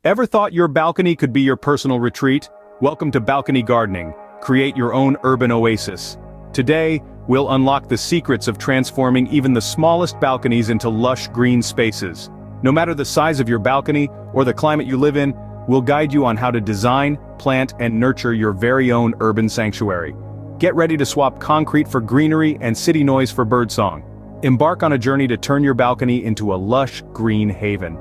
Ever thought your balcony could be your personal retreat? Welcome to Balcony Gardening. Create your own urban oasis. Today, we'll unlock the secrets of transforming even the smallest balconies into lush green spaces. No matter the size of your balcony or the climate you live in, we'll guide you on how to design, plant, and nurture your very own urban sanctuary. Get ready to swap concrete for greenery and city noise for birdsong. Embark on a journey to turn your balcony into a lush, green haven.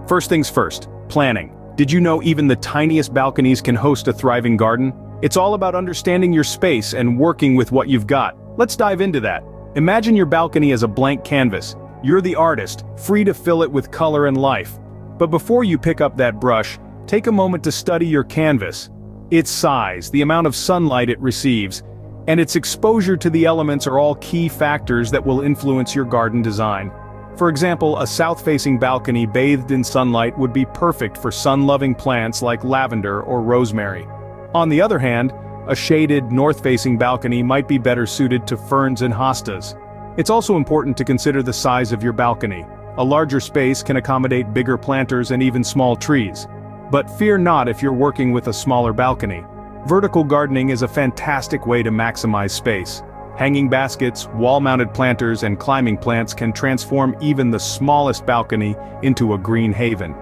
First things first, planning. Did you know even the tiniest balconies can host a thriving garden? It's all about understanding your space and working with what you've got. Let's dive into that. Imagine your balcony as a blank canvas. You're the artist, free to fill it with color and life. But before you pick up that brush, take a moment to study your canvas. Its size, the amount of sunlight it receives, and its exposure to the elements are all key factors that will influence your garden design. For example, a south-facing balcony bathed in sunlight would be perfect for sun-loving plants like lavender or rosemary. On the other hand, a shaded, north-facing balcony might be better suited to ferns and hostas. It's also important to consider the size of your balcony. A larger space can accommodate bigger planters and even small trees. But fear not if you're working with a smaller balcony. Vertical gardening is a fantastic way to maximize space. Hanging baskets, wall-mounted planters, and climbing plants can transform even the smallest balcony into a green haven.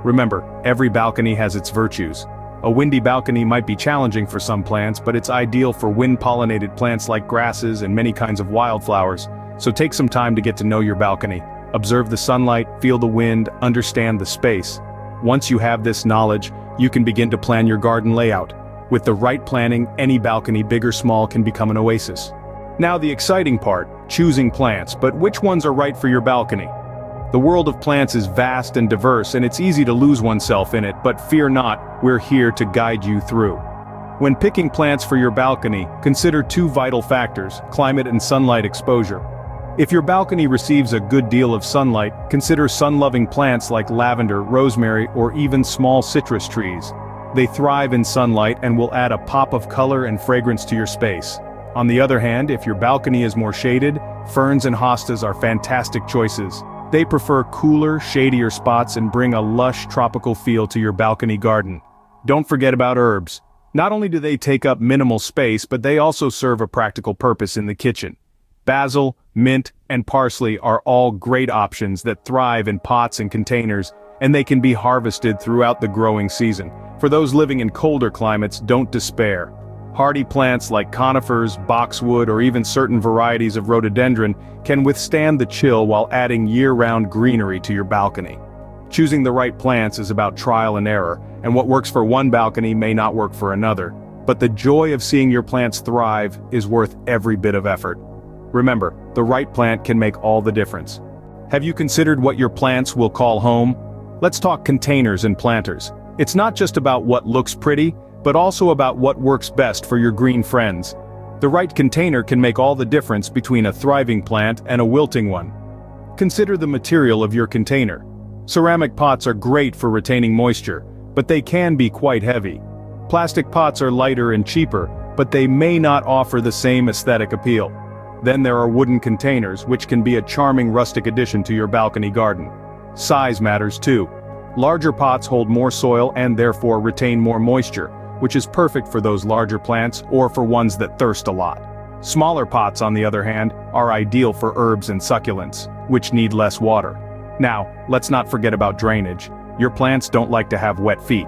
Remember, every balcony has its virtues. A windy balcony might be challenging for some plants, but it's ideal for wind-pollinated plants like grasses and many kinds of wildflowers. So take some time to get to know your balcony. Observe the sunlight, feel the wind, understand the space. Once you have this knowledge, you can begin to plan your garden layout. With the right planning, any balcony, big or small, can become an oasis. Now the exciting part, choosing plants, but which ones are right for your balcony? The world of plants is vast and diverse, and it's easy to lose oneself in it, but fear not, we're here to guide you through. When picking plants for your balcony, consider two vital factors, climate and sunlight exposure. If your balcony receives a good deal of sunlight, consider sun-loving plants like lavender, rosemary, or even small citrus trees. They thrive in sunlight and will add a pop of color and fragrance to your space. On the other hand, if your balcony is more shaded, ferns and hostas are fantastic choices. They prefer cooler, shadier spots and bring a lush tropical feel to your balcony garden. Don't forget about herbs. Not only do they take up minimal space, but they also serve a practical purpose in the kitchen. Basil, mint, and parsley are all great options that thrive in pots and containers, and they can be harvested throughout the growing season. For those living in colder climates, don't despair. Hardy plants like conifers, boxwood, or even certain varieties of rhododendron can withstand the chill while adding year-round greenery to your balcony. Choosing the right plants is about trial and error, and what works for one balcony may not work for another. But the joy of seeing your plants thrive is worth every bit of effort. Remember, the right plant can make all the difference. Have you considered what your plants will call home? Let's talk containers and planters. It's not just about what looks pretty, but also about what works best for your green friends. The right container can make all the difference between a thriving plant and a wilting one. Consider the material of your container. Ceramic pots are great for retaining moisture, but they can be quite heavy. Plastic pots are lighter and cheaper, but they may not offer the same aesthetic appeal. Then there are wooden containers, which can be a charming rustic addition to your balcony garden. Size matters too. Larger pots hold more soil and therefore retain more moisture, which is perfect for those larger plants or for ones that thirst a lot. Smaller pots, on the other hand, are ideal for herbs and succulents, which need less water. Now, let's not forget about drainage. Your plants don't like to have wet feet.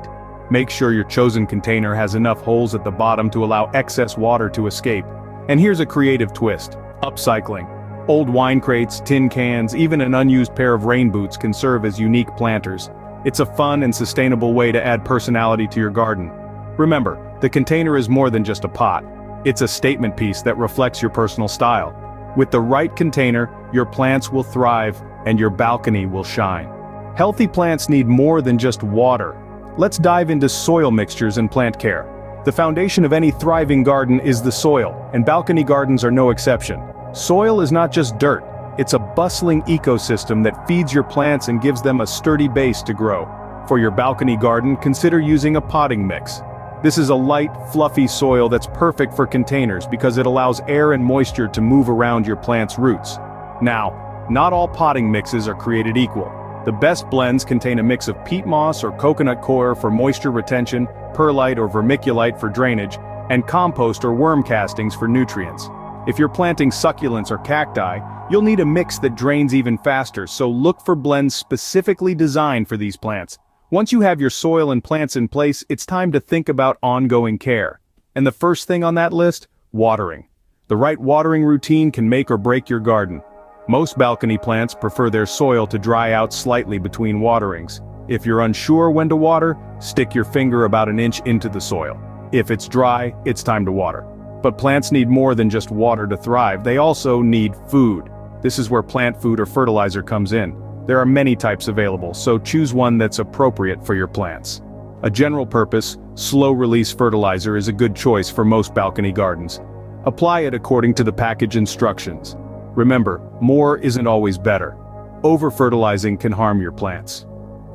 Make sure your chosen container has enough holes at the bottom to allow excess water to escape. And here's a creative twist: upcycling. Old wine crates, tin cans, even an unused pair of rain boots can serve as unique planters. It's a fun and sustainable way to add personality to your garden. Remember, the container is more than just a pot. It's a statement piece that reflects your personal style. With the right container, your plants will thrive and your balcony will shine. Healthy plants need more than just water. Let's dive into soil mixtures and plant care. The foundation of any thriving garden is the soil, and balcony gardens are no exception. Soil is not just dirt, it's a bustling ecosystem that feeds your plants and gives them a sturdy base to grow. For your balcony garden, consider using a potting mix. This is a light, fluffy soil that's perfect for containers because it allows air and moisture to move around your plant's roots. Now, not all potting mixes are created equal. The best blends contain a mix of peat moss or coconut coir for moisture retention, perlite or vermiculite for drainage, and compost or worm castings for nutrients. If you're planting succulents or cacti, you'll need a mix that drains even faster, so look for blends specifically designed for these plants. Once you have your soil and plants in place, it's time to think about ongoing care. And the first thing on that list? Watering. The right watering routine can make or break your garden. Most balcony plants prefer their soil to dry out slightly between waterings. If you're unsure when to water, stick your finger about an inch into the soil. If it's dry, it's time to water. But plants need more than just water to thrive, they also need food. This is where plant food or fertilizer comes in. There are many types available, so choose one that's appropriate for your plants. A general-purpose, slow-release fertilizer is a good choice for most balcony gardens. Apply it according to the package instructions. Remember, more isn't always better. Over-fertilizing can harm your plants.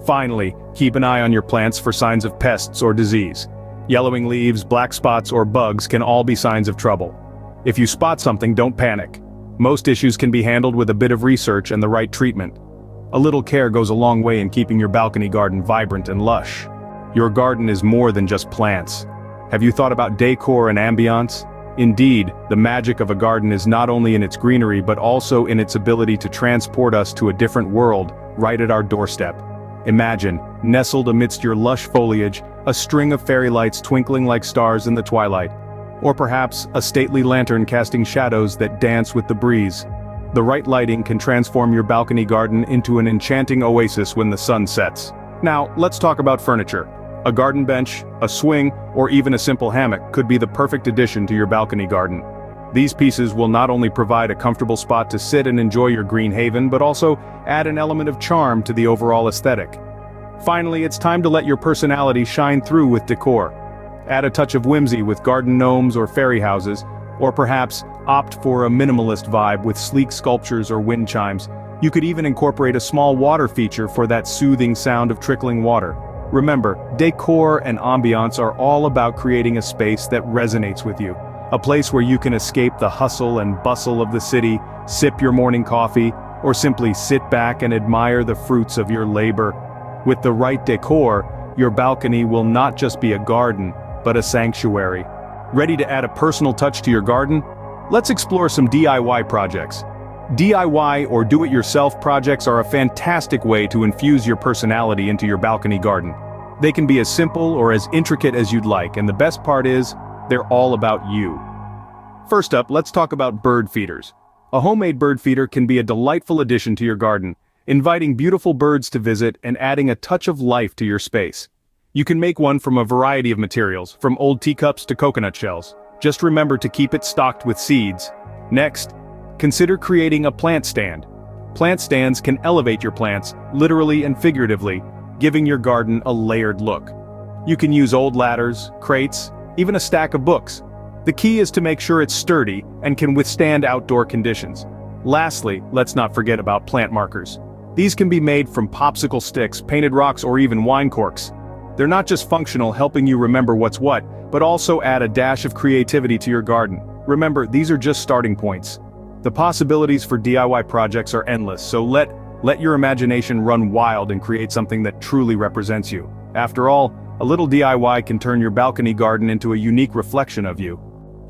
Finally, keep an eye on your plants for signs of pests or disease. Yellowing leaves, black spots, or bugs can all be signs of trouble. If you spot something, don't panic. Most issues can be handled with a bit of research and the right treatment. A little care goes a long way in keeping your balcony garden vibrant and lush. Your garden is more than just plants. Have you thought about decor and ambiance? Indeed, the magic of a garden is not only in its greenery but also in its ability to transport us to a different world, right at our doorstep. Imagine, nestled amidst your lush foliage, a string of fairy lights twinkling like stars in the twilight. Or perhaps, a stately lantern casting shadows that dance with the breeze. The right lighting can transform your balcony garden into an enchanting oasis when the sun sets. Now, let's talk about furniture. A garden bench, a swing, or even a simple hammock could be the perfect addition to your balcony garden. These pieces will not only provide a comfortable spot to sit and enjoy your green haven, but also add an element of charm to the overall aesthetic. Finally, it's time to let your personality shine through with decor. Add a touch of whimsy with garden gnomes or fairy houses, or perhaps opt for a minimalist vibe with sleek sculptures or wind chimes. You could even incorporate a small water feature for that soothing sound of trickling water. Remember, decor and ambiance are all about creating a space that resonates with you. A place where you can escape the hustle and bustle of the city, sip your morning coffee, or simply sit back and admire the fruits of your labor. With the right decor, your balcony will not just be a garden, but a sanctuary. Ready to add a personal touch to your garden? Let's explore some DIY projects. DIY or do-it-yourself projects are a fantastic way to infuse your personality into your balcony garden. They can be as simple or as intricate as you'd like, and the best part is, they're all about you. First up, let's talk about bird feeders. A homemade bird feeder can be a delightful addition to your garden, inviting beautiful birds to visit and adding a touch of life to your space. You can make one from a variety of materials, from old teacups to coconut shells. Just remember to keep it stocked with seeds. Next, consider creating a plant stand. Plant stands can elevate your plants, literally and figuratively, giving your garden a layered look. You can use old ladders, crates, even a stack of books. The key is to make sure it's sturdy and can withstand outdoor conditions. Lastly, let's not forget about plant markers. These can be made from popsicle sticks, painted rocks, or even wine corks. They're not just functional, helping you remember what's what, but also add a dash of creativity to your garden. Remember, these are just starting points. The possibilities for DIY projects are endless, so let your imagination run wild and create something that truly represents you. After all, a little DIY can turn your balcony garden into a unique reflection of you.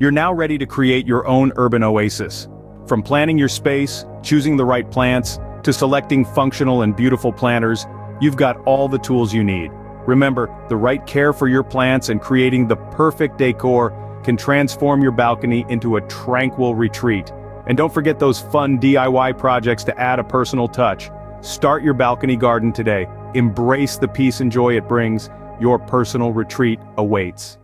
You're now ready to create your own urban oasis. From planning your space, choosing the right plants, to selecting functional and beautiful planters, you've got all the tools you need. Remember, the right care for your plants and creating the perfect decor can transform your balcony into a tranquil retreat. And don't forget those fun DIY projects to add a personal touch. Start your balcony garden today. Embrace the peace and joy it brings. Your personal retreat awaits.